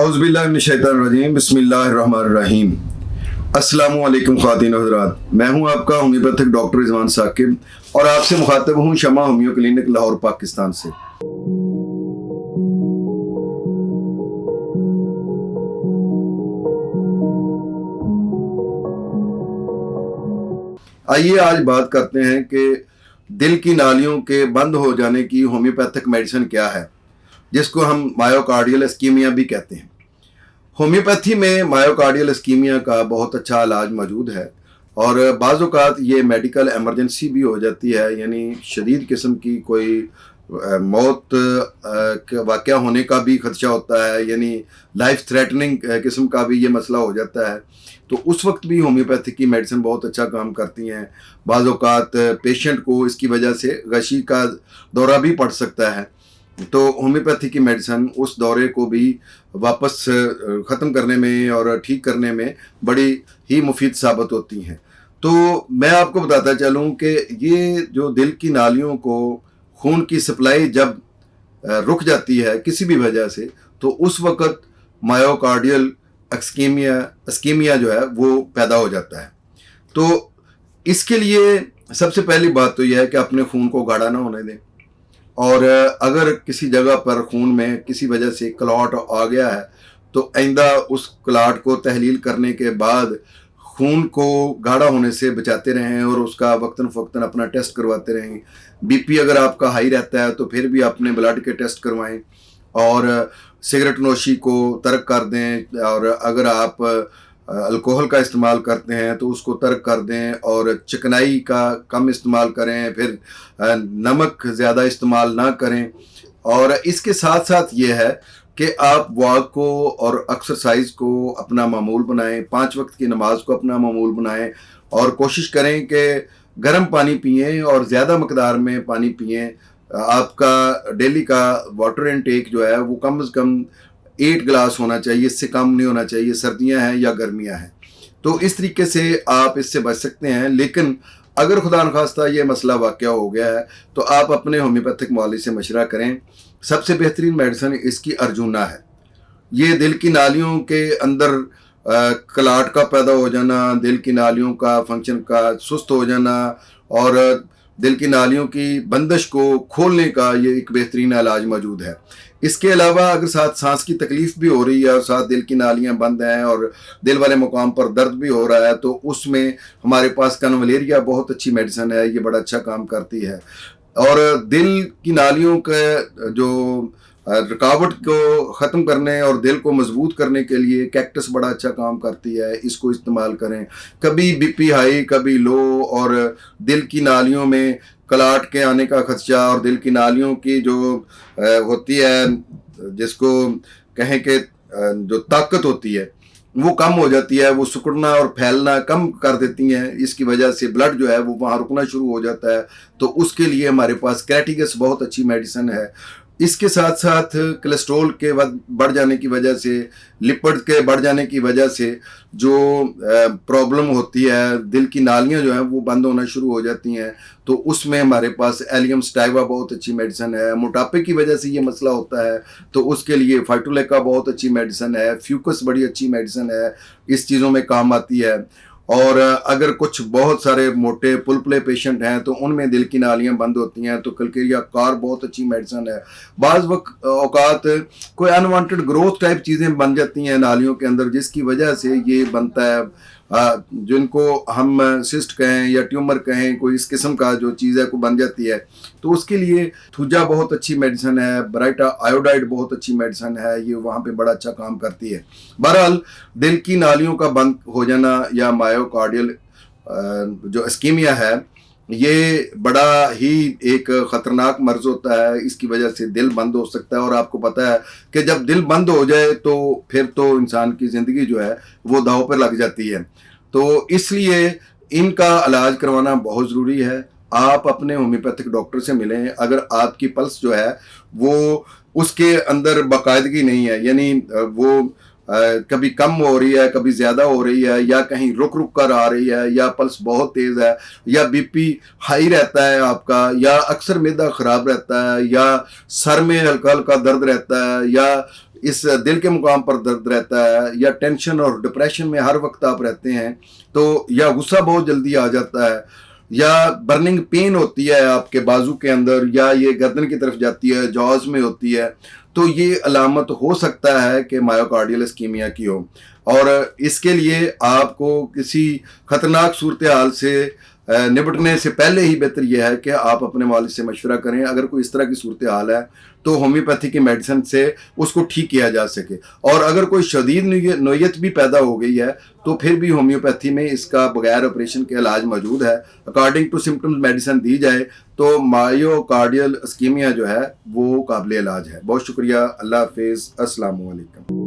औज़ुबिल्लाहि मिनश्शैतानिर्रजीम बिस्मिल्लाहिर्रहमानिर्रहीम। अस्सलामु अलैकुम ख़वातीन और हज़रात, मैं हूं आपका होम्योपैथिक डॉक्टर रिजवान साकिब और आपसे मुखातिब हूं शमा होम्यो क्लिनिक लाहौर पाकिस्तान से। आइए आज बात करते हैं कि दिल की नालियों के बंद हो जाने की होम्योपैथिक मेडिसिन क्या है, जिसको हम मायोकार्डियल इस्कीमिया भी कहते हैं। होम्योपैथी में मायोकार्डियल इस्कीमिया का बहुत अच्छा इलाज मौजूद है और बाज़ औक़ात ये मेडिकल एमरजेंसी भी हो जाती है, यानी शदीद किस्म की कोई मौत का वाक़या होने का भी ख़दशा होता है, यानी लाइफ थ्रेटनिंग किस्म का भी ये मसला हो जाता है। तो उस वक्त भी होम्योपैथी की मेडिसिन बहुत अच्छा काम करती हैं। बाज़ औक़ात पेशेंट को इसकी वजह से गशी का दौरा भी पड़ सकता है, तो होम्योपैथी की मेडिसिन उस दौरे को भी वापस ख़त्म करने में और ठीक करने में बड़ी ही मुफीद साबित होती हैं। तो मैं आपको बताता चलूँ कि ये जो दिल की नालियों को खून की सप्लाई जब रुक जाती है किसी भी वजह से, तो उस वक़्त मायोकार्डियल इस्कीमिया जो है वो पैदा हो जाता है। तो इसके लिए सबसे पहली बात तो यह है कि अपने खून को गाढ़ा ना होने दें, और अगर किसी जगह पर खून में किसी वजह से क्लॉट आ गया है तो आइंदा उस क्लॉट को तहलील करने के बाद खून को गाढ़ा होने से बचाते रहें और उसका वक्तन फ़वक्तन अपना टेस्ट करवाते रहें। बीपी अगर आपका हाई रहता है तो फिर भी अपने ब्लड के टेस्ट करवाएं और सिगरेट नोशी को तर्क कर दें, और अगर आप अल्कोहल का इस्तेमाल करते हैं तो उसको तर्क कर दें और चिकनाई का कम इस्तेमाल करें, फिर नमक ज़्यादा इस्तेमाल ना करें। और इसके साथ साथ ये है कि आप वॉक को और एक्सरसाइज को अपना मामूल बनाएं, 5 वक्त की नमाज को अपना मामूल बनाएं और कोशिश करें कि गर्म पानी पिएं और ज़्यादा मकदार में पानी पिएं। आपका डेली का वाटर इनटेक जो है वो कम से कम 8 गिलास होना चाहिए, इससे कम नहीं होना चाहिए, सर्दियां हैं या गर्मियां हैं। तो इस तरीके से आप इससे बच सकते हैं। लेकिन अगर खुदा न खास्ता ये मसला वाक़या हो गया है तो आप अपने होम्योपैथिक मुआलिज से मशवरा करें। सबसे बेहतरीन मेडिसिन इसकी अर्जुना है। ये दिल की नालियों के अंदर क्लॉट का पैदा हो जाना, दिल की नालियों का फंक्शन का सुस्त हो जाना और दिल की नालियों की बंदिश को खोलने का ये एक बेहतरीन इलाज मौजूद है। इसके अलावा अगर साथ सांस की तकलीफ़ भी हो रही है और साथ दिल की नालियां बंद हैं और दिल वाले मुकाम पर दर्द भी हो रहा है, तो उसमें हमारे पास कन्वलेरिया बहुत अच्छी मेडिसिन है, ये बड़ा अच्छा काम करती है। और दिल की नालियों के जो रुकावट को ख़त्म करने और दिल को मजबूत करने के लिए कैक्टस बड़ा अच्छा काम करती है, इसको इस्तेमाल करें। कभी बीपी हाई कभी लो और दिल की नालियों में क्लॉट के आने का खदशा और दिल की नालियों की जो होती है, जिसको कहें कि जो ताकत होती है वो कम हो जाती है, वो सिकुड़ना और फैलना कम कर देती हैं। इसकी वजह से ब्लड जो है वो वहाँ रुकना शुरू हो जाता है। तो उसके लिए हमारे पास कैटिगस बहुत अच्छी मेडिसिन है। इसके साथ साथ कोलेस्ट्रॉल के बढ़ जाने की वजह से, लिपिड के बढ़ जाने की वजह से जो प्रॉब्लम होती है, दिल की नालियां जो हैं वो बंद होना शुरू हो जाती हैं, तो उसमें हमारे पास एलियम स्टाइवा बहुत अच्छी मेडिसिन है। मोटापे की वजह से ये मसला होता है तो उसके लिए फाइटोलेका बहुत अच्छी मेडिसिन है। फ्यूकस बड़ी अच्छी मेडिसिन है, इस चीज़ों में काम आती है। और अगर कुछ बहुत सारे मोटे पुलपले पेशेंट हैं तो उनमें दिल की नालियां बंद होती हैं तो कलकेरिया कार बहुत अच्छी मेडिसिन है। बाज़ औक़ात कोई अनवांटेड ग्रोथ टाइप चीज़ें बन जाती हैं नालियों के अंदर, जिसकी वजह से ये बनता है, जिनको हम सिस्ट कहें या ट्यूमर कहें, कोई इस किस्म का जो चीज़ है को बन जाती है, तो उसके लिए थूजा बहुत अच्छी मेडिसिन है। ब्राइटा आयोडाइड बहुत अच्छी मेडिसिन है, ये वहाँ पे बड़ा अच्छा काम करती है। बहरहाल दिल की नालियों का बंद हो जाना या मायोकार्डियल जो इस्कीमिया है, ये बड़ा ही एक ख़तरनाक मर्ज़ होता है। इसकी वजह से दिल बंद हो सकता है और आपको पता है कि जब दिल बंद हो जाए तो फिर तो इंसान की ज़िंदगी जो है वो दांव पर लग जाती है। तो इसलिए इनका इलाज करवाना बहुत ज़रूरी है। आप अपने होम्योपैथिक डॉक्टर से मिलें। अगर आपकी पल्स जो है वो उसके अंदर बाकायदगी नहीं है, यानी वो कभी कम हो रही है, कभी ज़्यादा हो रही है, या कहीं रुक रुक कर आ रही है, या पल्स बहुत तेज़ है, या बीपी हाई रहता है आपका, या अक्सर मैदा ख़राब रहता है, या सर में हल्का हल्का दर्द रहता है, या इस दिल के मुकाम पर दर्द रहता है, या टेंशन और डिप्रेशन में हर वक्त आप रहते हैं, तो या गुस्सा बहुत जल्दी आ जाता है, या बर्निंग पेन होती है आपके बाजू के अंदर, या ये गर्दन की तरफ जाती है, जॉज में होती है, तो ये अलामत हो सकता है कि मायोकार्डियल इस्कीमिया की हो। और इसके लिए आपको किसी खतरनाक सूरत हाल से निपटने से पहले ही बेहतर यह है कि आप अपने वालिद से मशवरा करें। अगर कोई इस तरह की सूरत हाल है तो होम्योपैथी की मेडिसिन से उसको ठीक किया जा सके, और अगर कोई शदीद नोयत भी पैदा हो गई है तो फिर भी होम्योपैथी में इसका बगैर ऑपरेशन के इलाज मौजूद है। अकॉर्डिंग टू सिम्टम्स मेडिसिन दी जाए तो मायोकार्डियल इस्कीमिया जो है वो काबिल इलाज है। बहुत शुक्रिया। अल्लाह हाफिज़। अस्सलाम वालेकुम।